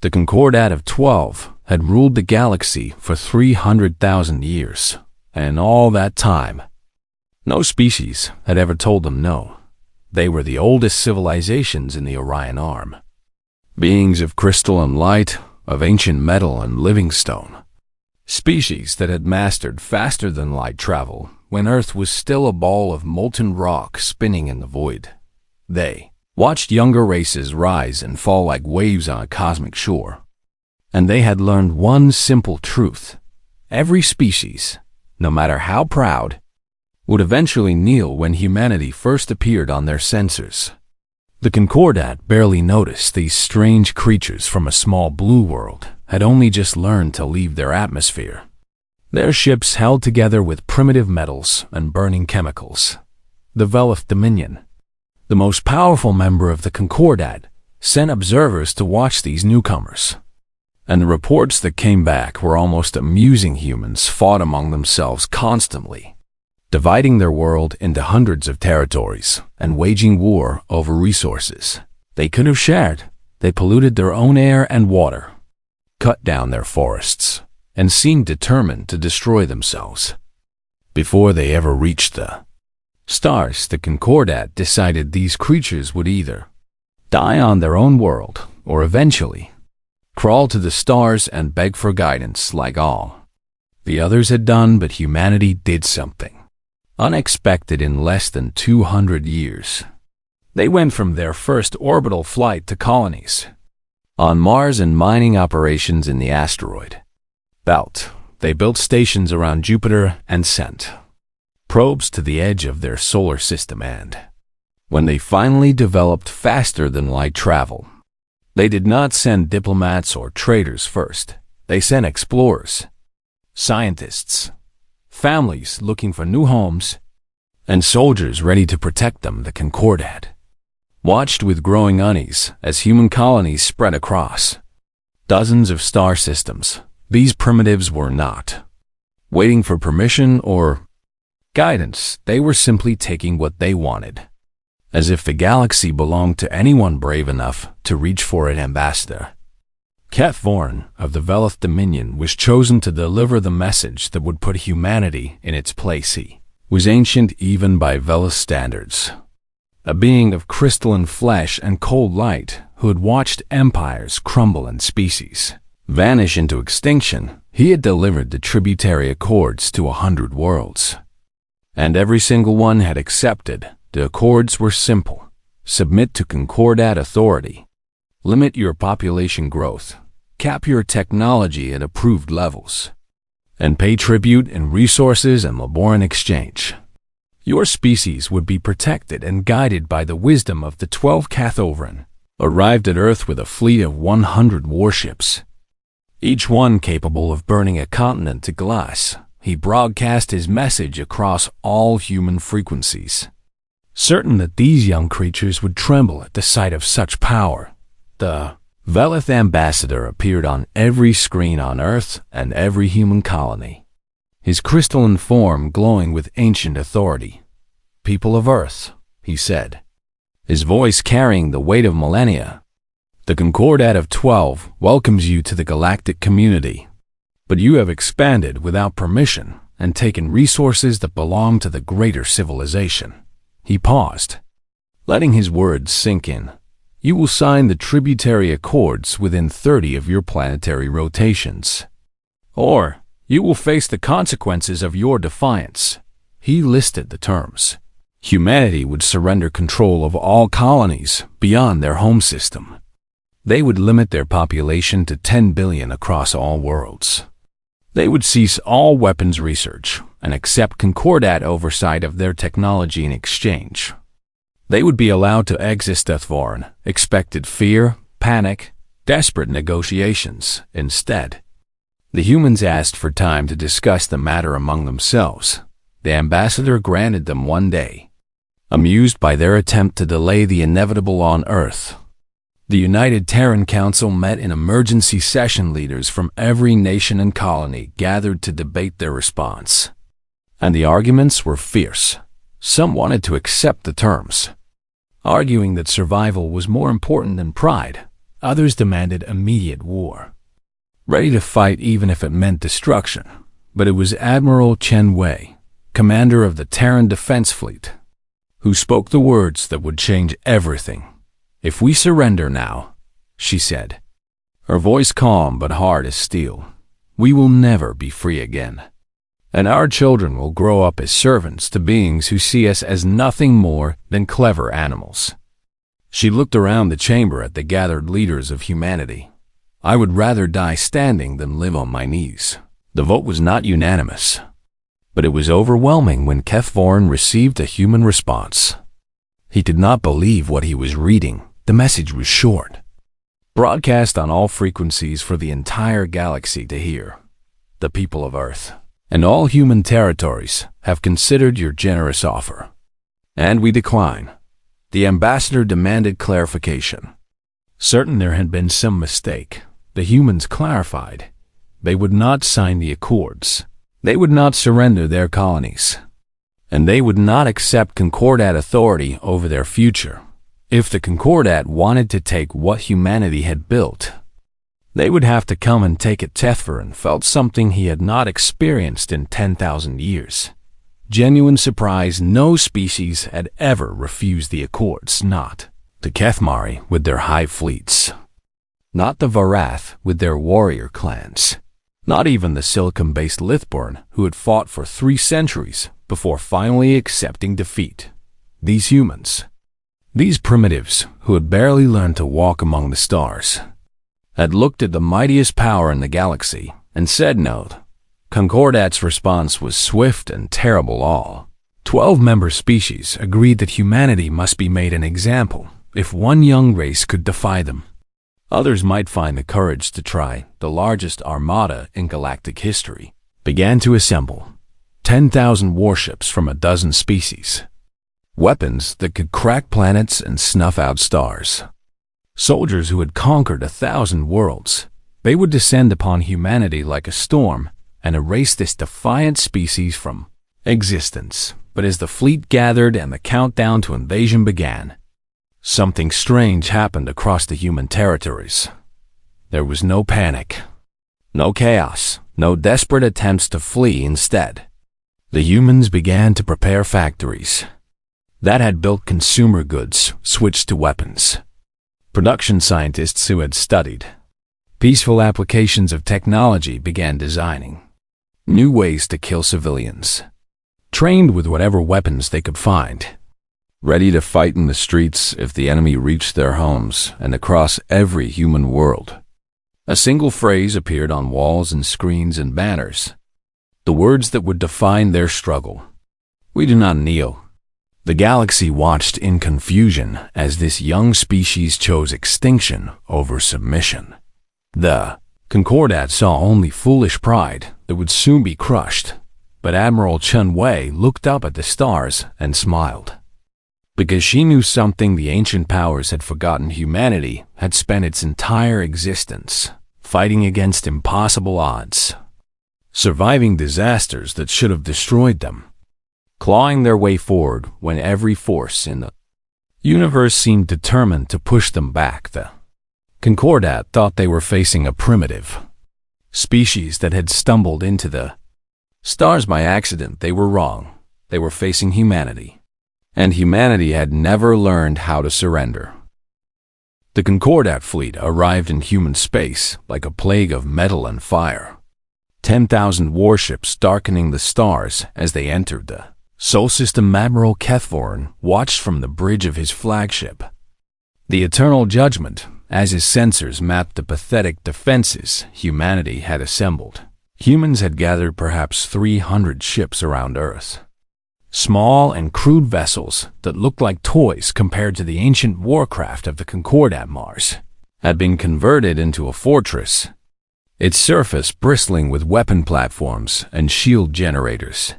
The Concordat of 12 had ruled the galaxy for 300,000 years, and in all that time, no species had ever told them no. They were the oldest civilizations in the Orion Arm. Beings of crystal and light, of ancient metal and living stone. Species that had mastered faster than light travel when Earth was still a ball of molten rock spinning in the void. They watched younger races rise and fall like waves on a cosmic shore. And they had learned one simple truth. Every species, no matter how proud, would eventually kneel when humanity first appeared on their sensors. The Concordat barely noticed these strange creatures from a small blue world had only just learned to leave their atmosphere. Their ships held together with primitive metals and burning chemicals. The Velith Dominion, the most powerful member of the Concordat, sent observers to watch these newcomers. And the reports that came back were almost amusing. Humans fought among themselves constantly, dividing their world into hundreds of territories and waging war over resources they could have shared. They polluted their own air and water, cut down their forests, and seemed determined to destroy themselves. Before they ever reached the stars, the Concordat decided these creatures would either die on their own world or eventually crawl to the stars and beg for guidance like all the others had done. But humanity did something unexpected in less than 200 years. They went from their first orbital flight to colonies on Mars and mining operations in the asteroid belt. They built stations around Jupiter and sent probes to the edge of their solar system. And when they finally developed faster than light travel, they did not send diplomats or traders first. They sent explorers, scientists, families looking for new homes, and soldiers ready to protect them. The Concordat watched with growing unease as human colonies spread across dozens of star systems. These primitives were not waiting for permission or guidance. They were simply taking what they wanted, as if the galaxy belonged to anyone brave enough to reach for an ambassador. Keth Vorn of the Velith Dominion was chosen to deliver the message that would put humanity in its place. He was ancient even by Velith standards, a being of crystalline flesh and cold light who had watched empires crumble and species vanish into extinction. He had delivered the tributary accords to 100 worlds, and every single one had accepted. The accords were simple: submit to Concordat authority, limit your population growth, cap your technology at approved levels, and pay tribute in resources and labor in exchange. Your species would be protected and guided by the wisdom of the 12 Cathovran, arrived at Earth with a fleet of 100 warships, each one capable of burning a continent to glass. He broadcast his message across all human frequencies, certain that these young creatures would tremble at the sight of such power. The Velith ambassador appeared on every screen on Earth and every human colony, his crystalline form glowing with ancient authority. "People of Earth," he said, his voice carrying the weight of millennia, "the Concordat of 12 welcomes you to the galactic community. But you have expanded without permission and taken resources that belong to the greater civilization." He paused, letting his words sink in. "You will sign the tributary accords within 30 of your planetary rotations, or you will face the consequences of your defiance." He listed the terms. Humanity would surrender control of all colonies beyond their home system. They would limit their population to 10 billion across all worlds. They would cease all weapons research and accept Concordat oversight of their technology in exchange. They would be allowed to exit Thethvorn, expected fear, panic, desperate negotiations. Instead, the humans asked for time to discuss the matter among themselves. The ambassador granted them 1 day, amused by their attempt to delay the inevitable on Earth. The United Terran Council met in emergency session. Leaders from every nation and colony gathered to debate their response, and the arguments were fierce. Some wanted to accept the terms, arguing that survival was more important than pride. Others demanded immediate war, ready to fight even if it meant destruction. But it was Admiral Chen Wei, commander of the Terran Defense Fleet, who spoke the words that would change everything. "If we surrender now," she said, her voice calm but hard as steel, "we will never be free again. And our children will grow up as servants to beings who see us as nothing more than clever animals." She looked around the chamber at the gathered leaders of humanity. "I would rather die standing than live on my knees." The vote was not unanimous, but it was overwhelming when Kefvorin received a human response. He did not believe what he was reading. The message was short, broadcast on all frequencies for the entire galaxy to hear. "The people of Earth and all human territories have considered your generous offer, and we decline." The ambassador demanded clarification. Certain there had been some mistake, the humans clarified. They would not sign the accords. They would not surrender their colonies. And they would not accept Concordat authority over their future. If the Concordat wanted to take what humanity had built, they would have to come and take it. Kefvorin felt something he had not experienced in 10,000 years. Genuine surprise. No species had ever refused the accords, not the Kethmari with their hive fleets, not the Varath with their warrior clans, not even the silicon-based Lithborn who had fought for 3 centuries before finally accepting defeat. These humans, these primitives who had barely learned to walk among the stars, had looked at the mightiest power in the galaxy and said no. Concordat's response was swift and terrible. All 12 member species agreed that humanity must be made an example if one young race could defy them. Others might find the courage to try. The largest armada in galactic history began to assemble. 10,000 warships from a dozen species. Weapons that could crack planets and snuff out stars. Soldiers who had conquered 1,000 worlds. They would descend upon humanity like a storm and erase this defiant species from existence. But as the fleet gathered and the countdown to invasion began, something strange happened across the human territories. There was no panic, no chaos, no desperate attempts to flee. Instead, the humans began to prepare factories that had built consumer goods, switched to weapons. Production scientists who had studied peaceful applications of technology began designing new ways to kill civilians, trained with whatever weapons they could find, ready to fight in the streets if the enemy reached their homes and across every human world. A single phrase appeared on walls and screens and banners, the words that would define their struggle. "We do not kneel." The galaxy watched in confusion as this young species chose extinction over submission. The Concordat saw only foolish pride that would soon be crushed, but Admiral Chen Wei looked up at the stars and smiled, because she knew something the ancient powers had forgotten. Humanity had spent its entire existence fighting against impossible odds, surviving disasters that should have destroyed them, clawing their way forward when every force in the universe seemed determined to push them back. The Concordat thought they were facing a primitive species that had stumbled into the stars by accident. They were wrong. They were facing humanity, and humanity had never learned how to surrender. The Concordat fleet arrived in human space like a plague of metal and fire. 10,000 warships darkening the stars as they entered the Sol system. Admiral Kefvorin watched from the bridge of his flagship the eternal judgment as his sensors mapped the pathetic defenses humanity had assembled. Humans had gathered perhaps 300 ships around Earth, small and crude vessels that looked like toys compared to the ancient warcraft of the Concordat. Mars had been converted into a fortress, its surface bristling with weapon platforms and shield generators.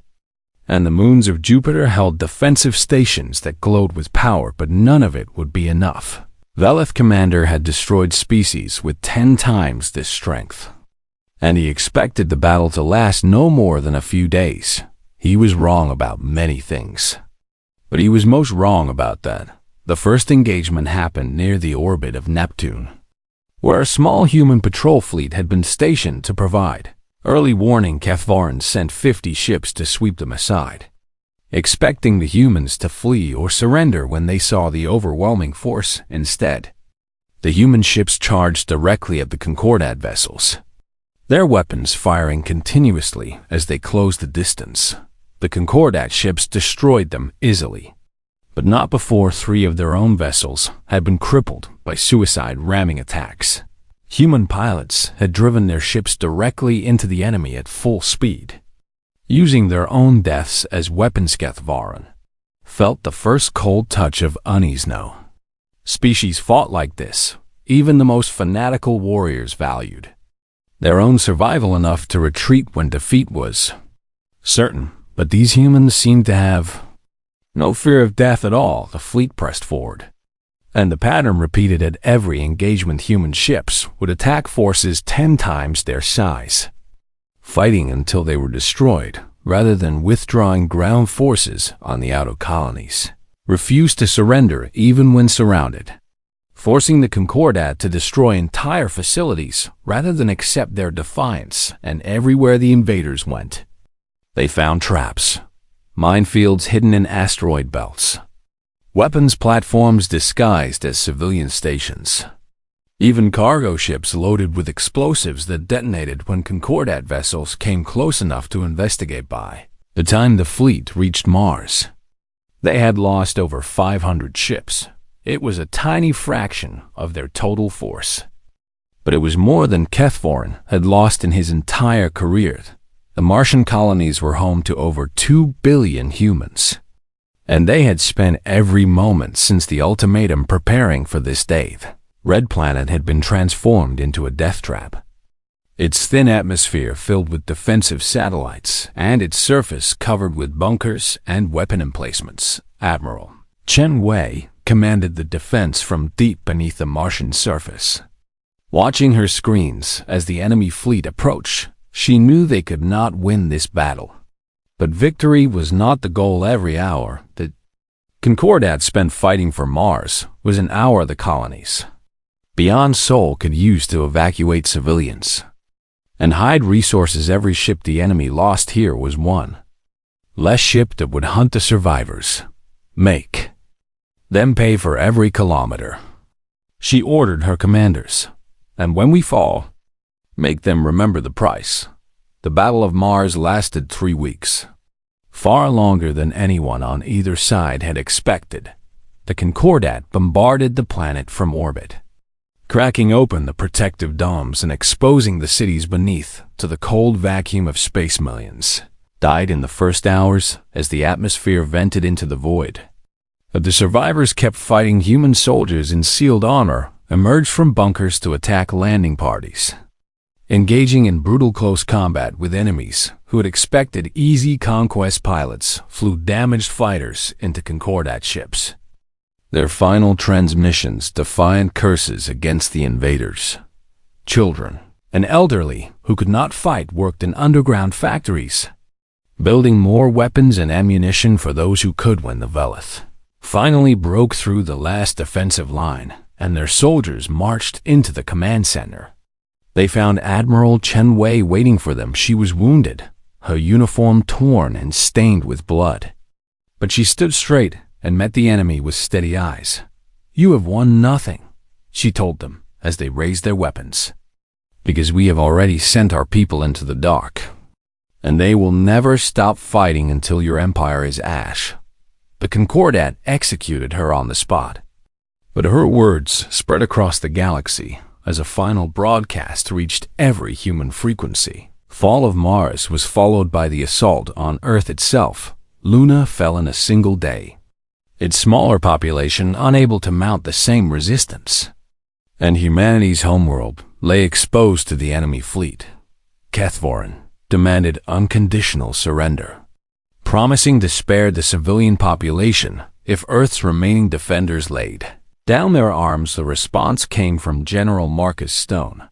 And the moons of Jupiter held defensive stations that glowed with power, but none of it would be enough. Velith Commander had destroyed species with 10 times this strength, and he expected the battle to last no more than a few days. He was wrong about many things, but he was most wrong about that. The first engagement happened near the orbit of Neptune. where a small human patrol fleet had been stationed to provide early warning. Kethvaran sent 50 ships to sweep them aside, expecting the humans to flee or surrender when they saw the overwhelming force. Instead, the human ships charged directly at the Concordat vessels, their weapons firing continuously as they closed the distance. The Concordat ships destroyed them easily, but not before 3 of their own vessels had been crippled by suicide ramming attacks. Human pilots had driven their ships directly into the enemy at full speed, using their own deaths as weapons. Kethvaran felt the first cold touch of unease. No species fought like this. Even the most fanatical warriors valued their own survival enough to retreat when defeat was certain, but these humans seemed to have no fear of death at all. The fleet pressed forward, and the pattern repeated at every engagement. Human ships would attack forces 10 times their size, fighting until they were destroyed, rather than withdrawing. Ground forces on the outer colonies refused to surrender even when surrounded, forcing the Concordat to destroy entire facilities rather than accept their defiance. And everywhere the invaders went, they found traps, minefields hidden in asteroid belts, weapons platforms disguised as civilian stations, even cargo ships loaded with explosives that detonated when Concordat vessels came close enough to investigate. By the time the fleet reached Mars, they had lost over 500 ships. It was a tiny fraction of their total force, but it was more than Kethvaran had lost in his entire career. The Martian colonies were home to over 2 billion humans, and they had spent every moment since the ultimatum preparing for this day. Red Planet had been transformed into a death trap, its thin atmosphere filled with defensive satellites and its surface covered with bunkers and weapon emplacements. Admiral Chen Wei commanded the defense from deep beneath the Martian surface. Watching her screens as the enemy fleet approached, she knew they could not win this battle. But victory was not the goal. Every hour that Concordat spent fighting for Mars was an hour the colonies beyond Sol could use to evacuate civilians and hide resources. Every ship the enemy lost here was one less ship that would hunt the survivors, make them pay for every kilometer. She ordered her commanders, and when we fall, make them remember the price. The Battle of Mars lasted 3 weeks, far longer than anyone on either side had expected. The Concordat bombarded the planet from orbit, cracking open the protective domes and exposing the cities beneath to the cold vacuum of space. Millions died in the first hours as the atmosphere vented into the void. But the survivors kept fighting. Human soldiers in sealed armor emerged from bunkers to attack landing parties, engaging in brutal close combat with enemies who had expected easy conquest. Pilots flew damaged fighters into Concordat ships, their final transmissions defiant curses against the invaders. Children and elderly who could not fight worked in underground factories, building more weapons and ammunition for those who could. When the Velith finally broke through the last defensive line and their soldiers marched into the command center, they found Admiral Chen Wei waiting for them. She was wounded, her uniform torn and stained with blood, but she stood straight and met the enemy with steady eyes. "You have won nothing," she told them as they raised their weapons, "because we have already sent our people into the dark, and they will never stop fighting until your empire is ash." The Concordat executed her on the spot, but her words spread across the galaxy as a final broadcast reached every human frequency. Fall of Mars was followed by the assault on Earth itself. Luna fell in a single day, its smaller population unable to mount the same resistance, and humanity's homeworld lay exposed to the enemy fleet. Kethvaran demanded unconditional surrender, promising to spare the civilian population if Earth's remaining defenders laid down their arms. The response came from General Marcus Stone,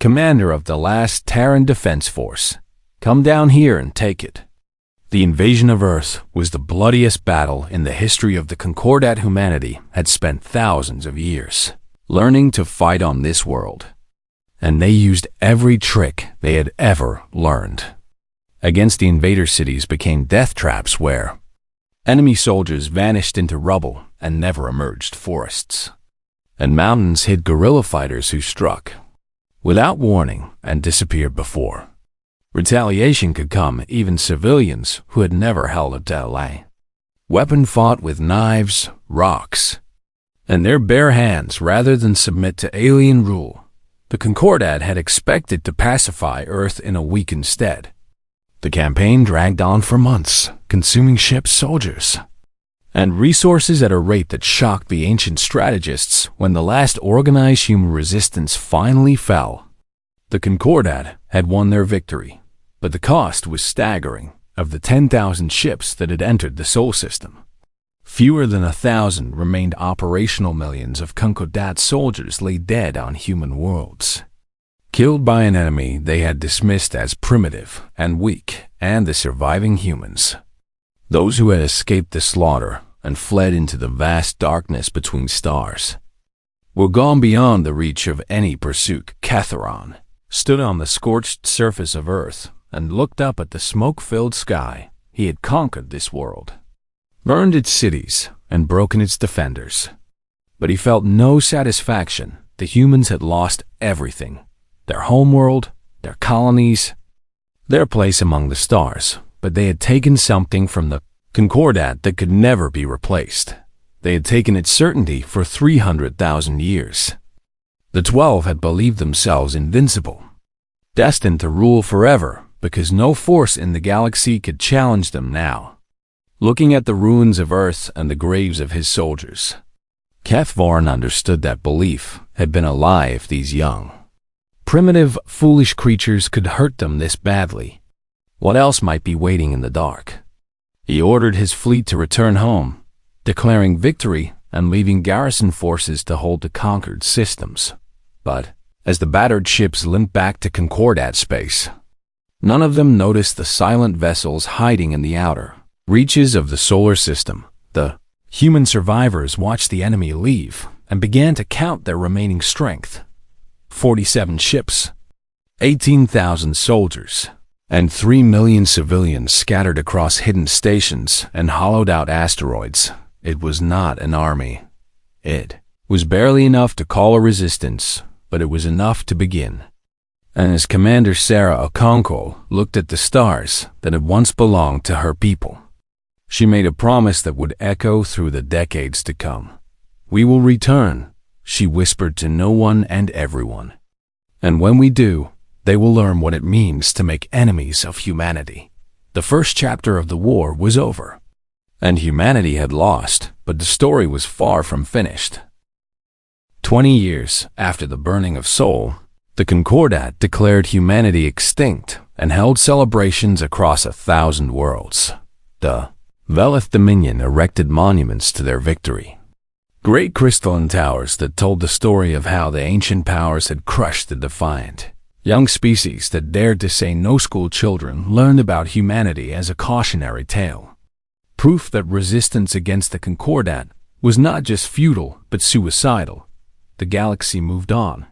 commander of the last Terran Defense Force. "Come down here and take it." The invasion of Earth was the bloodiest battle in the history of the Concordat. Humanity had spent thousands of years learning to fight on this world. And they used every trick they had ever learned. Against the invader cities became death traps where enemy soldiers vanished into rubble and never emerged forests. And mountains hid guerrilla fighters who struck without warning and disappeared before retaliation could come. Even civilians who had never held a delay weapon fought with knives, rocks, and their bare hands rather than submit to alien rule. The Concordat had expected to pacify Earth in a week instead. The campaign dragged on for months, consuming ships, soldiers, and resources at a rate that shocked the ancient strategists. When the last organized human resistance finally fell, the Concordat had won their victory, but the cost was staggering. Of the 10,000 ships that had entered the Sol system, fewer than 1,000 remained operational. Millions of Concordat soldiers lay dead on human worlds, killed by an enemy they had dismissed as primitive and weak. And the surviving humans, those who had escaped the slaughter and fled into the vast darkness between stars, were gone beyond the reach of any pursuit. Catharon stood on the scorched surface of Earth and looked up at the smoke-filled sky. He had conquered this world, burned its cities, and broken its defenders. But he felt no satisfaction. The humans had lost everything: their homeworld, their colonies, their place among the stars. But they had taken something from the Concordat that could never be replaced. They had taken its certainty for 300,000 years. The 12 had believed themselves invincible, destined to rule forever, because no force in the galaxy could challenge them now. Looking at the ruins of Earth and the graves of his soldiers, Cathvarn understood that belief had been a lie. If these young, primitive, foolish creatures could hurt them this badly, what else might be waiting in the dark? He ordered his fleet to return home, declaring victory and leaving garrison forces to hold the conquered systems. But as the battered ships limped back to Concordat space, none of them noticed the silent vessels hiding in the outer reaches of the solar system. The human survivors watched the enemy leave and began to count their remaining strength: 47 ships, 18,000 soldiers, and 3 million civilians scattered across hidden stations and hollowed-out asteroids. It was not an army. It was barely enough to call a resistance, but it was enough to begin. And as Commander Sarah Okonkwo looked at the stars that had once belonged to her people, she made a promise that would echo through the decades to come. "We will return," she whispered to no one and everyone. "And when we do, they will learn what it means to make enemies of humanity." The first chapter of the war was over, and humanity had lost, but the story was far from finished. 20 years after the burning of Sol, the Concordat declared humanity extinct and held celebrations across 1,000 worlds. The Velith Dominion erected monuments to their victory, great crystalline towers that told the story of how the ancient powers had crushed the defiant young species that dared to say no. School children learned about humanity as a cautionary tale, proof that resistance against the Concordat was not just futile but suicidal. The galaxy moved on,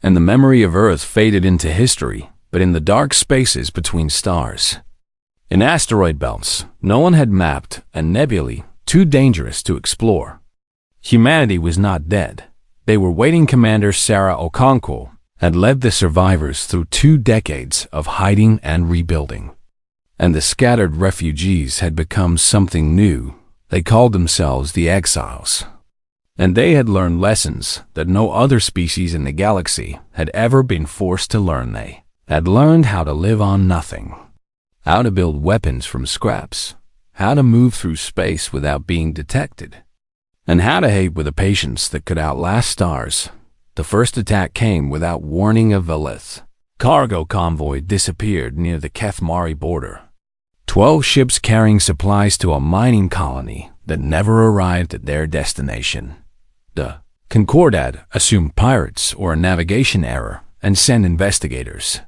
and the memory of Earth faded into history, but in the dark spaces between stars, in asteroid belts no one had mapped, and nebulae too dangerous to explore, humanity was not dead. They were waiting. Commander Sarah Okonkwo had led the survivors through 2 decades of hiding and rebuilding, and the scattered refugees had become something new. They called themselves the Exiles, and they had learned lessons that no other species in the galaxy had ever been forced to learn. They had learned how to live on nothing, how to build weapons from scraps, how to move through space without being detected, and how to hate with a patience that could outlast stars. The first attack came without warning. A Velith cargo convoy disappeared near the Kethmari border. 12 ships carrying supplies to a mining colony that never arrived at their destination. The Concordat assumed pirates or a navigation error and sent investigators,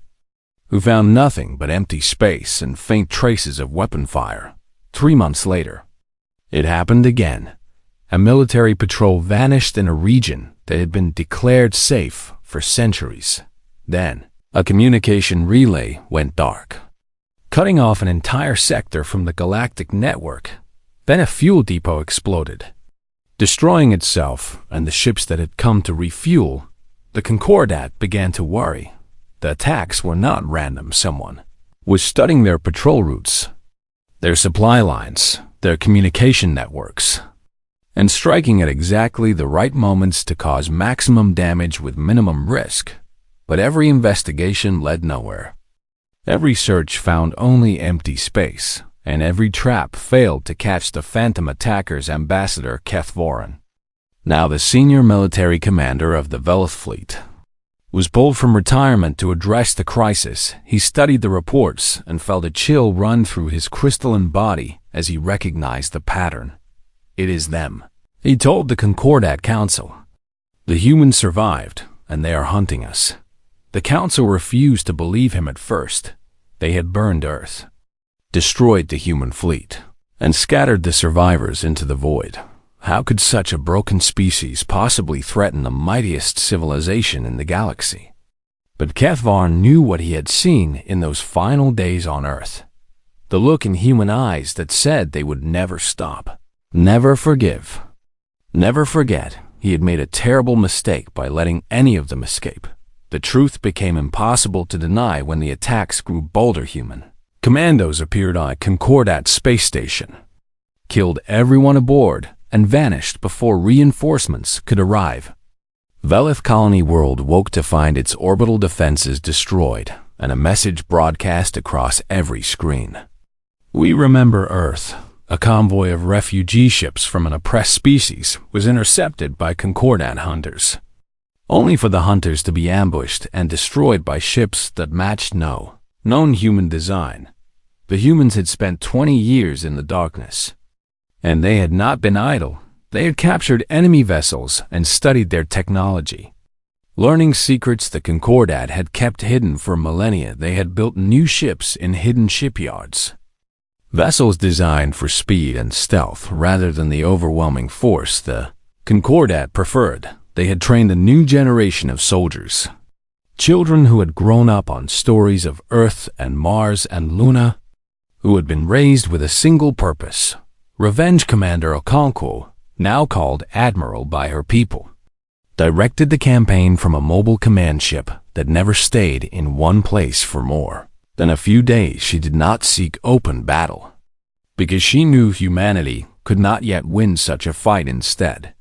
who found nothing but empty space and faint traces of weapon fire. 3 months later, it happened again. A military patrol vanished in a region that had been declared safe for centuries. Then, a communication relay went dark, cutting off an entire sector from the galactic network. Then a fuel depot exploded, destroying itself and the ships that had come to refuel. The Concordat began to worry. The attacks were not random. Someone was studying their patrol routes, their supply lines, their communication networks, and striking at exactly the right moments to cause maximum damage with minimum risk. But every investigation led nowhere. Every search found only empty space, and every trap failed to catch the phantom attacker's ambassador, Kethvorin. Now the senior military commander of the Velith fleet was pulled from retirement to address the crisis. He studied the reports and felt a chill run through his crystalline body as he recognized the pattern. "It is them," he told the Concordat Council. "The humans survived, and they are hunting us." The Council refused to believe him at first. They had burned Earth, destroyed the human fleet, and scattered the survivors into the void. How could such a broken species possibly threaten the mightiest civilization in the galaxy? But Kethvar knew what he had seen in those final days on Earth. The look in human eyes that said they would never stop, never forgive, never forget. He had made a terrible mistake by letting any of them escape. The truth became impossible to deny when the attacks grew bolder. Human commandos appeared on a Concordat space station, killed everyone aboard, and vanished before reinforcements could arrive. Velith Colony World woke to find its orbital defenses destroyed and a message broadcast across every screen. "We remember Earth." A convoy of refugee ships from an oppressed species was intercepted by Concordat hunters, only for the hunters to be ambushed and destroyed by ships that matched no known human design. The humans had spent 20 years in the darkness, and they had not been idle. They had captured enemy vessels and studied their technology. Learning secrets the Concordat had kept hidden for millennia, they had built new ships in hidden shipyards. Vessels designed for speed and stealth rather than the overwhelming force the Concordat preferred. They had trained a new generation of soldiers, children who had grown up on stories of Earth and Mars and Luna, who had been raised with a single purpose: revenge. Commander Okonkwo, now called Admiral by her people, directed the campaign from a mobile command ship that never stayed in one place for more than a few days. She did not seek open battle, because she knew humanity could not yet win such a fight. Instead,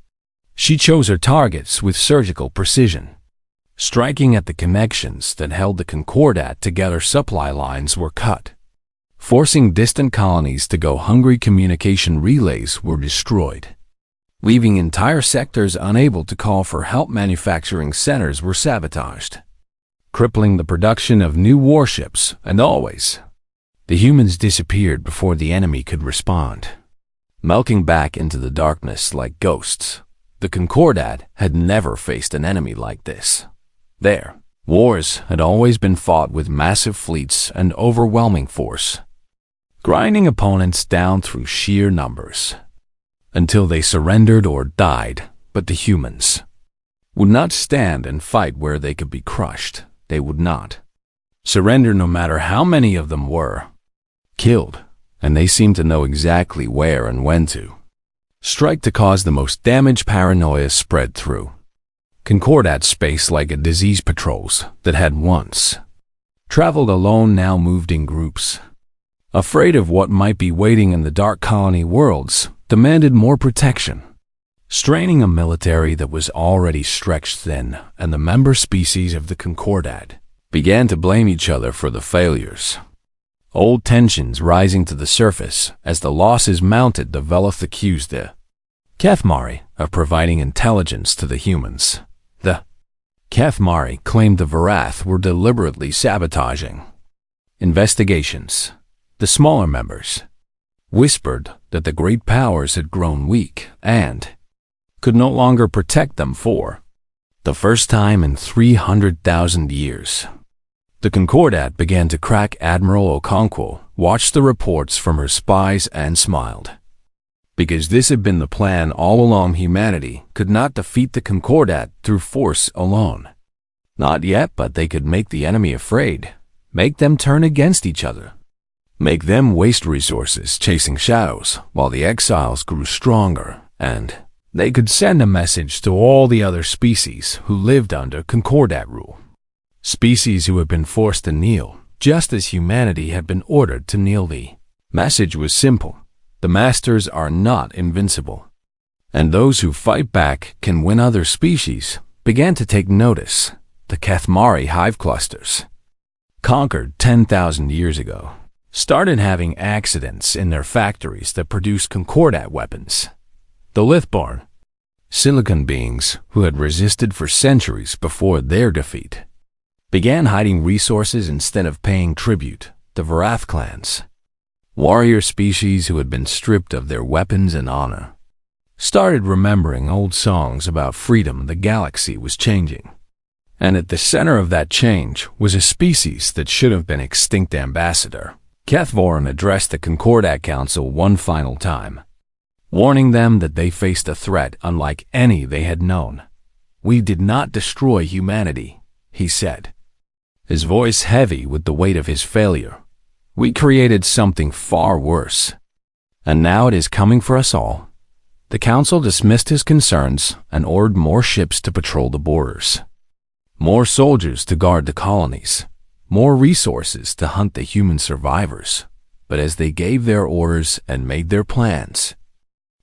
she chose her targets with surgical precision, striking at the connections that held the Concordat together. Supply lines were cut, forcing distant colonies to go hungry. Communication relays were destroyed, leaving entire sectors unable to call for help. Manufacturing centers were sabotaged, crippling the production of new warships. And always, the humans disappeared before the enemy could respond, melting back into the darkness like ghosts. The Concordat had never faced an enemy like this. Their wars had always been fought with massive fleets and overwhelming force, grinding opponents down through sheer numbers until they surrendered or died. But the humans would not stand and fight where they could be crushed. They would not surrender no matter how many of them were killed, and they seemed to know exactly where and when to strike to cause the most damage. Paranoia spread through Concordat space like a disease. Patrols that had once traveled alone now moved in groups, afraid of what might be waiting in the dark. Colony worlds demanded more protection, straining a military that was already stretched thin, and the member species of the Concordat began to blame each other for the failures. Old tensions rising to the surface as the losses mounted. The Velith accused the Kethmari of providing intelligence to the humans. The Kethmari claimed the Varath were deliberately sabotaging investigations. The smaller members whispered that the great powers had grown weak and could no longer protect them. For the first time in 300,000 years, the Concordat began to crack. Admiral Okonkwo watched the reports from her spies and smiled, because this had been the plan all along. Humanity could not defeat the Concordat through force alone. Not yet, but they could make the enemy afraid, make them turn against each other, make them waste resources chasing shadows while the exiles grew stronger, and they could send a message to all the other species who lived under Concordat rule. Species who had been forced to kneel, just as humanity had been ordered to kneel. The message was simple: the masters are not invincible, and those who fight back can win. Other species began to take notice. The Kathmari hive clusters, conquered 10,000 years ago, started having accidents in their factories that produced Concordat weapons. The Lithborn, silicon beings who had resisted for centuries before their defeat, began hiding resources instead of paying tribute. The Varath clans, warrior species who had been stripped of their weapons and honor, started remembering old songs about freedom. The galaxy was changing, and at the center of that change was a species that should have been extinct. Ambassador Kethvorin addressed the Concordat Council one final time, warning them that they faced a threat unlike any they had known. "We did not destroy humanity," he said, his voice heavy with the weight of his failure. "We created something far worse, and now it is coming for us all." The council dismissed his concerns and ordered more ships to patrol the borders, more soldiers to guard the colonies, more resources to hunt the human survivors. But as they gave their orders and made their plans,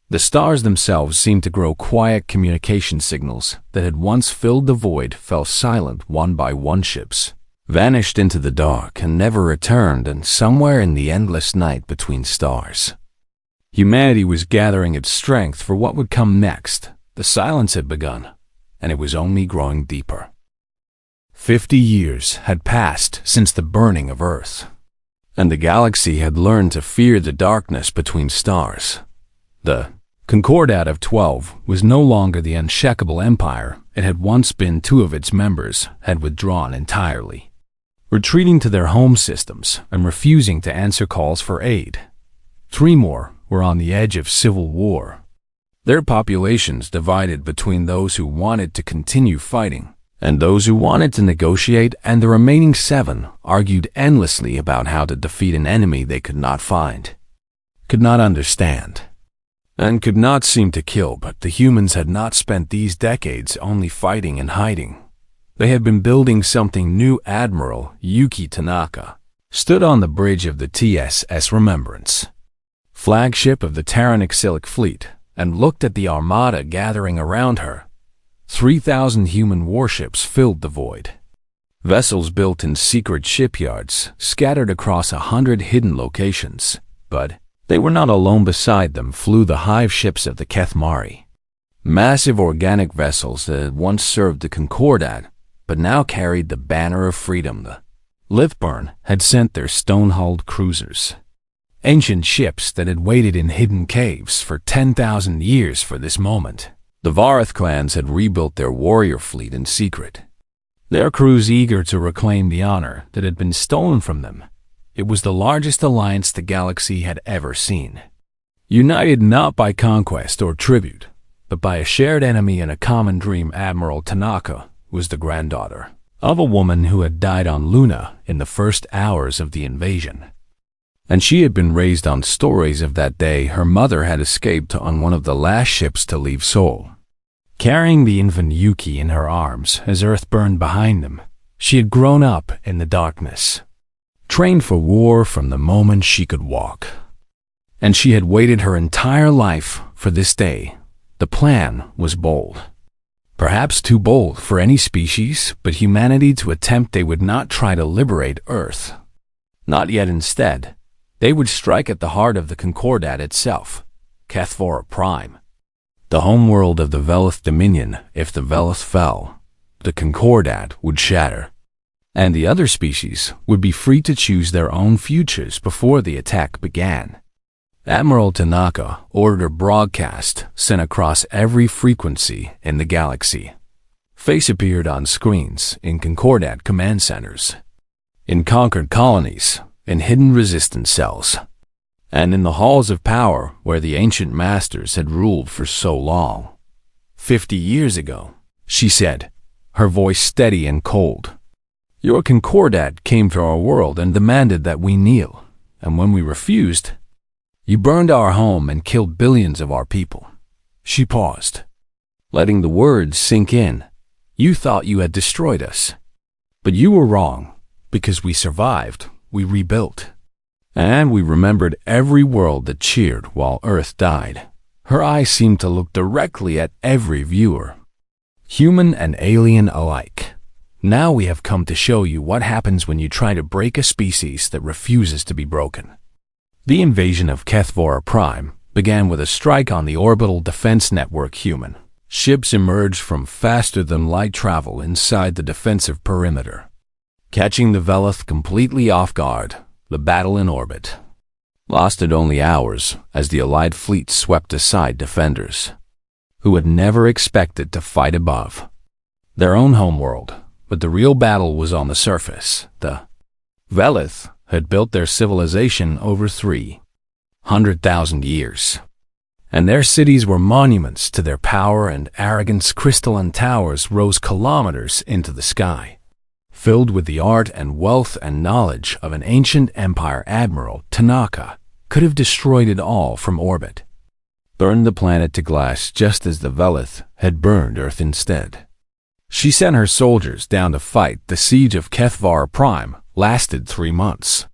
the stars themselves seemed to grow quiet. Communication signals that had once filled the void fell silent one by one. Ships vanished into the dark and never returned, and somewhere in the endless night between stars, humanity was gathering its strength for what would come next. The silence had begun, and it was only growing deeper. 50 years had passed since the burning of Earth, and the galaxy had learned to fear the darkness between stars. The Concordat of 12 was no longer the unshakable empire it had once been. Two of its members had withdrawn entirely, retreating to their home systems and refusing to answer calls for aid. 3 more were on the edge of civil war, their populations divided between those who wanted to continue fighting and those who wanted to negotiate, and the remaining 7 argued endlessly about how to defeat an enemy they could not find, could not understand, and could not seem to kill. But the humans had not spent these decades only fighting and hiding. They had been building something new. Admiral Yuki Tanaka stood on the bridge of the TSS Remembrance, flagship of the Terran Exilic fleet, and looked at the armada gathering around her. 3,000 human warships filled the void, vessels built in secret shipyards scattered across 100 hidden locations. But they were not alone. Beside them flew the hive ships of the Kathmari, massive organic vessels that had once served the Concordat, but now carried the banner of freedom. The Lithburn had sent their stone-hulled cruisers, ancient ships that had waited in hidden caves for 10,000 years for this moment. The Varath clans had rebuilt their warrior fleet in secret, their crews eager to reclaim the honor that had been stolen from them. It was the largest alliance the galaxy had ever seen, united not by conquest or tribute, but by a shared enemy and a common dream. Admiral Tanaka was the granddaughter of a woman who had died on Luna in the first hours of the invasion, and she had been raised on stories of that day. Her mother had escaped on one of the last ships to leave Seoul, carrying the infant Yuki in her arms as Earth burned behind them. She had grown up in the darkness, trained for war from the moment she could walk, and she had waited her entire life for this day. The plan was bold, perhaps too bold for any species but humanity to attempt. They would not try to liberate Earth, not yet. Instead, they would strike at the heart of the Concordat itself, Kethvora Prime, the homeworld of the Velith Dominion. If the Velith fell, the Concordat would shatter, and the other species would be free to choose their own futures before the attack began. Admiral Tanaka ordered a broadcast sent across every frequency in the galaxy. Face appeared on screens in Concordat command centers, in conquered colonies, in hidden resistance cells. and in the halls of power where the ancient masters had ruled for so long. 50 years ago, she said, her voice steady and cold. Your Concordat came to our world and demanded that we kneel, and when we refused, you burned our home and killed billions of our people. She paused, letting the words sink in. You thought you had destroyed us. But you were wrong, because we survived, we rebuilt. And we remembered every world that cheered while Earth died. Her eyes seemed to look directly at every viewer, human and alien alike. Now we have come to show you what happens when you try to break a species that refuses to be broken. The invasion of HFY Prime began with a strike on the orbital defense network human. Ships emerged from faster-than-light travel inside the defensive perimeter, catching the Velith completely off guard. The battle in orbit lasted only hours as the Allied fleet swept aside defenders who had never expected to fight above their own homeworld. But the real battle was on the surface. The Velith had built their civilization over 300,000 years, and their cities were monuments to their power and arrogance. Crystalline towers rose kilometers into the sky, filled with the art and wealth and knowledge of an ancient empire. Admiral Tanaka could have destroyed it all from orbit, burned the planet to glass just as the Velith had burned Earth instead. She sent her soldiers down to fight. The siege of HFY Prime lasted 3 months,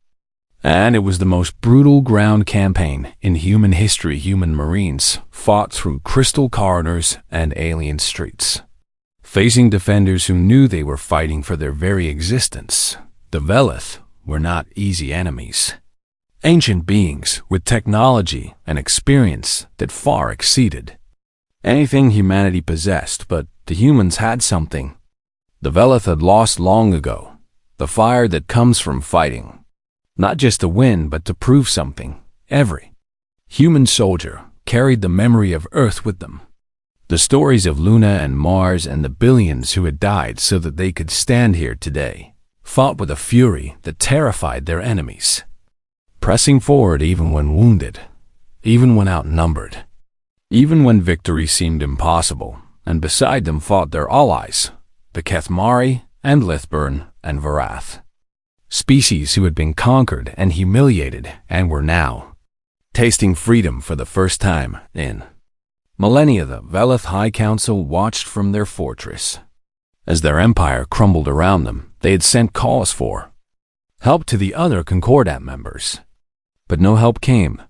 and it was the most brutal ground campaign in human history. Human marines fought through crystal corridors and alien streets, facing defenders who knew they were fighting for their very existence. The Velith were not easy enemies. Ancient beings with technology and experience that far exceeded anything humanity possessed, but the humans had something the Velith had lost long ago: the fire that comes from fighting, not just to win, but to prove something. Every human soldier carried the memory of Earth with them, the stories of Luna and Mars and the billions who had died so that they could stand here today, fought with a fury that terrified their enemies, pressing forward even when wounded, even when outnumbered, even when victory seemed impossible. And beside them fought their allies, the Kethmari and Lithburn and Varath, species who had been conquered and humiliated and were now tasting freedom for the first time in millennia. The Velith High Council watched from their fortress as their empire crumbled around them. They had sent calls for help to the other Concordat members, but no help came.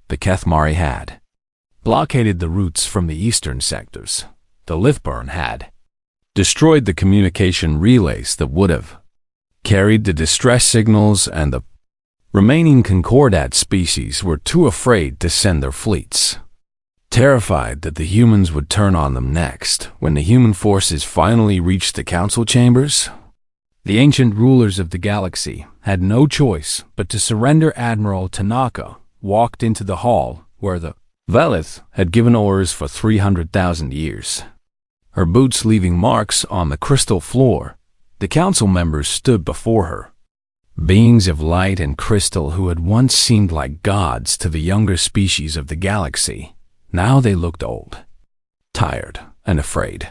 The Kethmari had blockaded the routes from the eastern sectors. The Lithburn had destroyed the communication relays that would have carried the distress signals, and the remaining Concordat species were too afraid to send their fleets, terrified that the humans would turn on them next. When the human forces finally reached the council chambers, the ancient rulers of the galaxy had no choice but to surrender. Admiral Tanaka walked into the hall where the Velith had given orders for 300,000 years, her boots leaving marks on the crystal floor. The council members stood before her, beings of light and crystal who had once seemed like gods to the younger species of the galaxy. Now they looked old, tired, and afraid.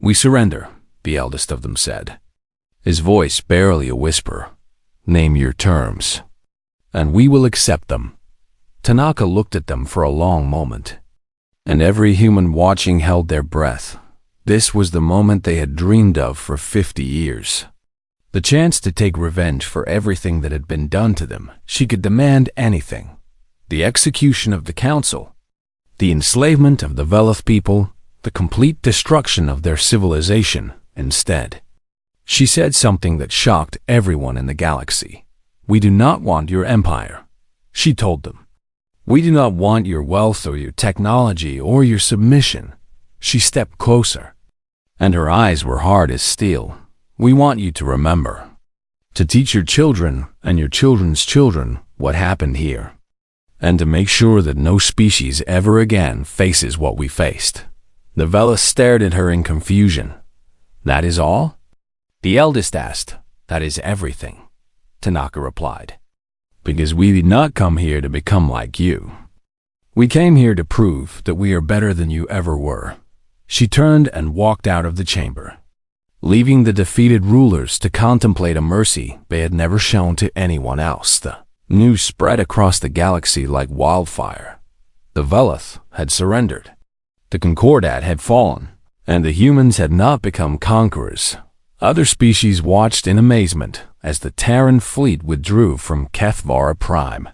We surrender, the eldest of them said, his voice barely a whisper. Name your terms, and we will accept them. Tanaka looked at them for a long moment, and every human watching held their breath. This was the moment they had dreamed of for 50 years. The chance to take revenge for everything that had been done to them. She could demand anything: the execution of the council, the enslavement of the Velith people, the complete destruction of their civilization. Instead, she said something that shocked everyone in the galaxy. We do not want your empire, she told them. We do not want your wealth or your technology or your submission. She stepped closer, and her eyes were hard as steel. We want you to remember, to teach your children and your children's children what happened here, and to make sure that no species ever again faces what we faced. The Velith stared at her in confusion. That is all? The eldest asked. That is everything, Tanaka replied. because we did not come here to become like you. We came here to prove that we are better than you ever were." She turned and walked out of the chamber, leaving the defeated rulers to contemplate a mercy they had never shown to anyone else. The news spread across the galaxy like wildfire. The Velith had surrendered. The Concordat had fallen, and the humans had not become conquerors. Other species watched in amazement as the Terran fleet withdrew from Kethvara Prime,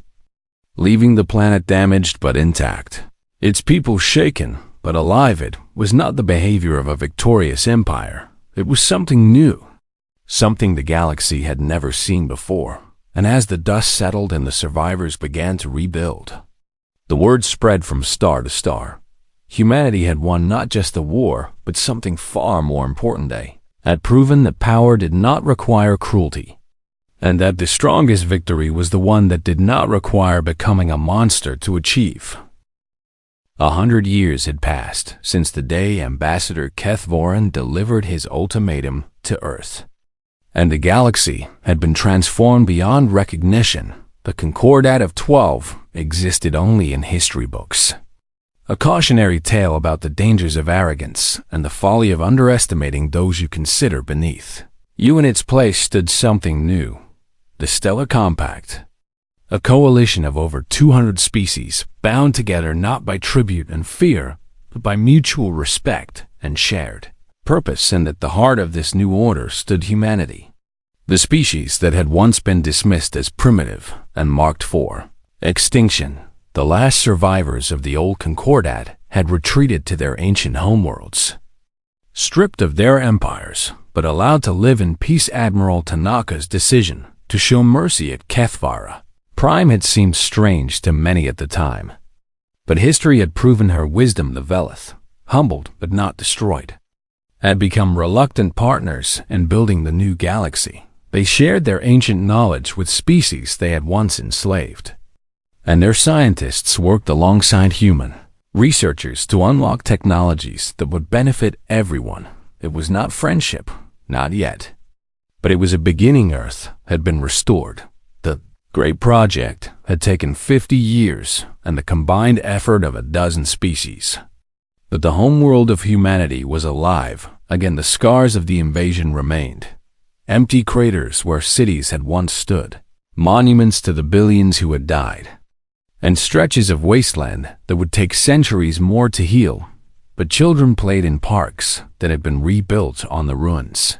leaving the planet damaged but intact. Its people shaken but alive. It was not the behavior of a victorious empire. It was something new, something the galaxy had never seen before. And as the dust settled and the survivors began to rebuild, the word spread from star to star. Humanity had won not just the war, but something far more important. They had proven that power did not require cruelty, and that the strongest victory was the one that did not require becoming a monster to achieve. 100 years had passed since the day Ambassador Kethvoran delivered his ultimatum to Earth, and the galaxy had been transformed beyond recognition. The Concordat of 12 existed only in history books, a cautionary tale about the dangers of arrogance and the folly of underestimating those you consider beneath you. In its place stood something new, the Stellar Compact, a coalition of over 200 species bound together not by tribute and fear, but by mutual respect and shared purpose. And at the heart of this new order stood humanity, the species that had once been dismissed as primitive and marked for extinction. The last survivors of the old Concordat had retreated to their ancient homeworlds, stripped of their empires, but allowed to live in peace. Admiral Tanaka's decision to show mercy at Kethvara Prime had seemed strange to many at the time, but history had proven her wisdom. The Velith, humbled but not destroyed, had become reluctant partners in building the new galaxy. They shared their ancient knowledge with species they had once enslaved, and their scientists worked alongside human researchers to unlock technologies that would benefit everyone. It was not friendship, not yet, but it was a beginning. Earth had been restored. The great project had taken 50 years and the combined effort of a dozen species. But the homeworld of humanity was alive again. The scars of the invasion remained, empty craters where cities had once stood, monuments to the billions who had died, and stretches of wasteland that would take centuries more to heal. But children played in parks that had been rebuilt on the ruins,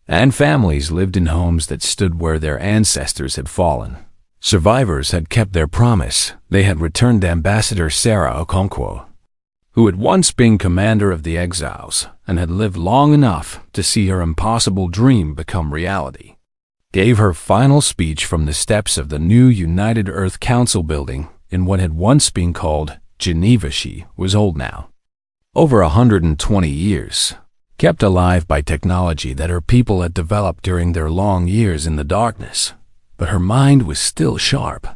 and families lived in homes that stood where their ancestors had fallen. Survivors had kept their promise. They had returned Ambassador Sarah Okonkwo, who had once been commander of the exiles and had lived long enough to see her impossible dream become reality, gave her final speech from the steps of the new United Earth Council building in what had once been called Geneva. She was old now, over 120 years, kept alive by technology that her people had developed during their long years in the darkness. But her mind was still sharp,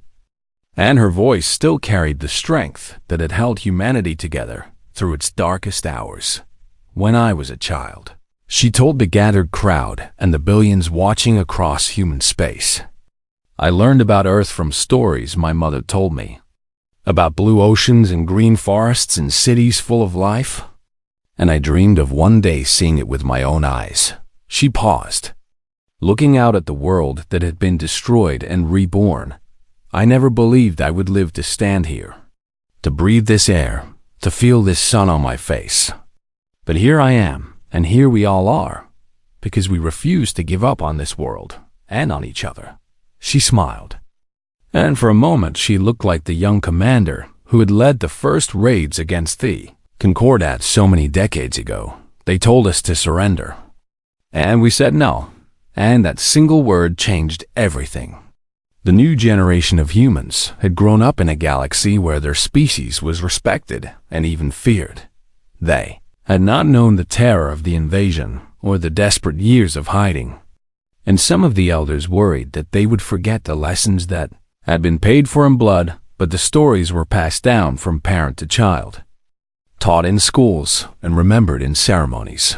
and her voice still carried the strength that had held humanity together through its darkest hours. When I was a child, she told the gathered crowd and the billions watching across human space, I learned about Earth from stories my mother told me, about blue oceans and green forests and cities full of life, and I dreamed of one day seeing it with my own eyes. She paused, looking out at the world that had been destroyed and reborn. I never believed I would live to stand here, to breathe this air, to feel this sun on my face. But here I am, and here we all are, because we refuse to give up on this world and on each other. She smiled, and for a moment she looked like the young commander who had led the first raids against the Concordat so many decades ago. They told us to surrender, and we said no, and that single word changed everything. The new generation of humans had grown up in a galaxy where their species was respected and even feared. They had not known the terror of the invasion or the desperate years of hiding, and some of the elders worried that they would forget the lessons that had been paid for in blood, but the stories were passed down from parent to child, taught in schools and remembered in ceremonies.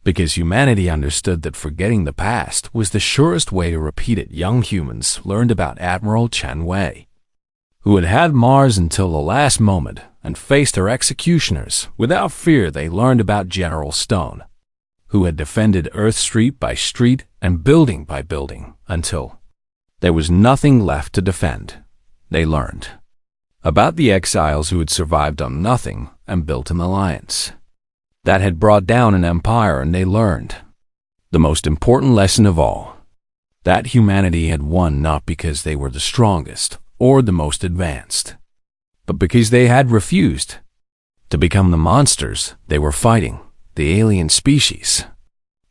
Because humanity understood that forgetting the past was the surest way to repeat it. Young humans learned about Admiral Chen Wei, who had had Mars until the last moment and faced her executioners without fear. They learned about General Stone, who had defended Earth street by street and building by building until there was nothing left to defend. They learned about the exiles who had survived on nothing and built an alliance that had brought down an empire. And they learned the most important lesson of all, that humanity had won not because they were the strongest or the most advanced, but because they had refused to become the monsters they were fighting. The alien species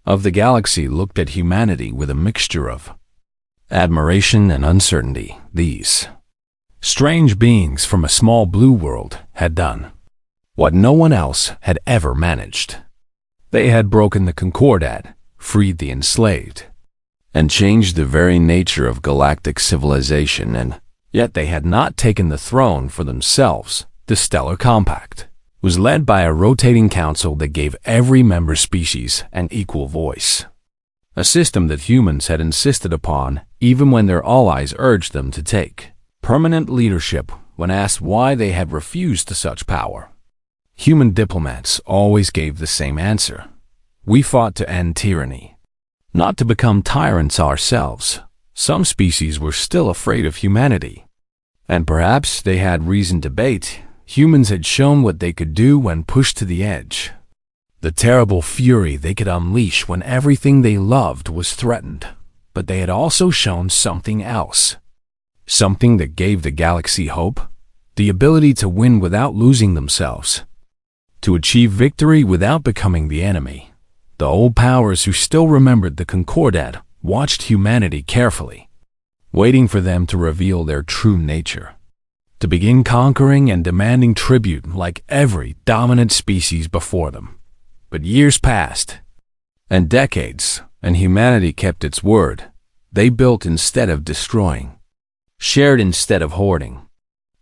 of the galaxy looked at humanity with a mixture of admiration and uncertainty. These strange beings from a small blue world had done what no one else had ever managed. They had broken the Concordat, freed the enslaved, and changed the very nature of galactic civilization, and yet they had not taken the throne for themselves. The Stellar Compact was led by a rotating council that gave every member species an equal voice, a system that humans had insisted upon even when their allies urged them to take permanent leadership. When asked why they had refused to such power, human diplomats always gave the same answer: we fought to end tyranny, not to become tyrants ourselves. Some species were still afraid of humanity, and perhaps they had reason to debate. Humans had shown what they could do when pushed to the edge, the terrible fury they could unleash when everything they loved was threatened. But they had also shown something else, something that gave the galaxy hope, the ability to win without losing themselves, to achieve victory without becoming the enemy. The old powers who still remembered the Concordat watched humanity carefully, waiting for them to reveal their true nature, to begin conquering and demanding tribute like every dominant species before them. But years passed, and decades, and humanity kept its word. They built instead of destroying, shared instead of hoarding,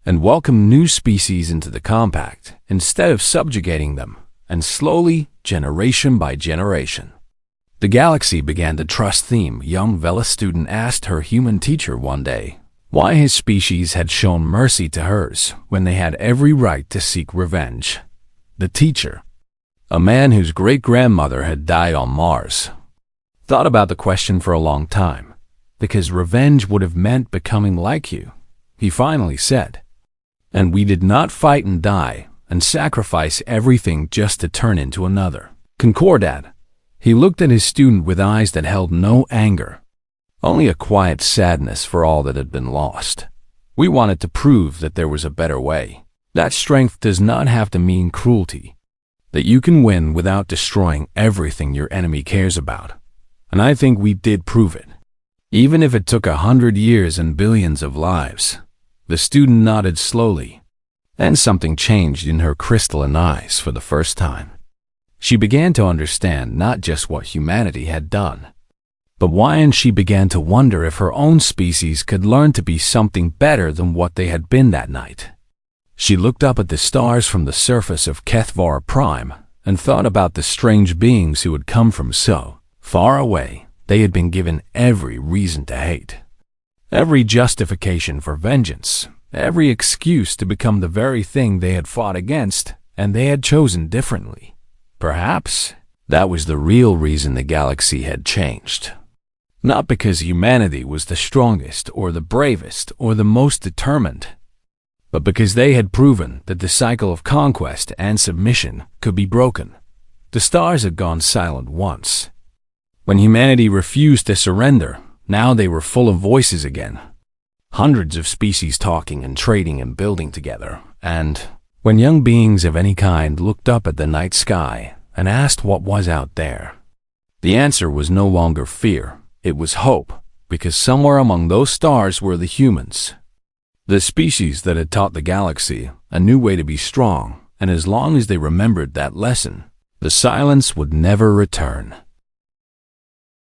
and welcomed new species into the compact instead of subjugating them. And slowly, generation by generation, the galaxy began to trust them. Young Vela student asked her human teacher one day why his species had shown mercy to hers when they had every right to seek revenge. The teacher, a man whose great-grandmother had died on Mars, thought about the question for a long time. Because revenge would have meant becoming like you, he finally said. And we did not fight and die and sacrifice everything just to turn into another Concordat. He looked at his student with eyes that held no anger, only a quiet sadness for all that had been lost. We wanted to prove that there was a better way, that strength does not have to mean cruelty, that you can win without destroying everything your enemy cares about. And I think we did prove it, even if it took 100 years and billions of lives. The student nodded slowly, and something changed in her crystalline eyes for the first time. She began to understand not just what humanity had done, but why, and she began to wonder if her own species could learn to be something better than what they had been that night. She looked up at the stars from the surface of Kethvar Prime and thought about the strange beings who had come from so far away. They had been given every reason to hate, every justification for vengeance, every excuse to become the very thing they had fought against, and they had chosen differently. Perhaps that was the real reason the galaxy had changed. Not because humanity was the strongest or the bravest or the most determined, but because they had proven that the cycle of conquest and submission could be broken. The stars had gone silent once. When humanity refused to surrender, now they were full of voices again. Hundreds of species talking and trading and building together. And when young beings of any kind looked up at the night sky and asked what was out there, the answer was no longer fear, it was hope, because somewhere among those stars were the humans, the species that had taught the galaxy a new way to be strong, and as long as they remembered that lesson, the silence would never return.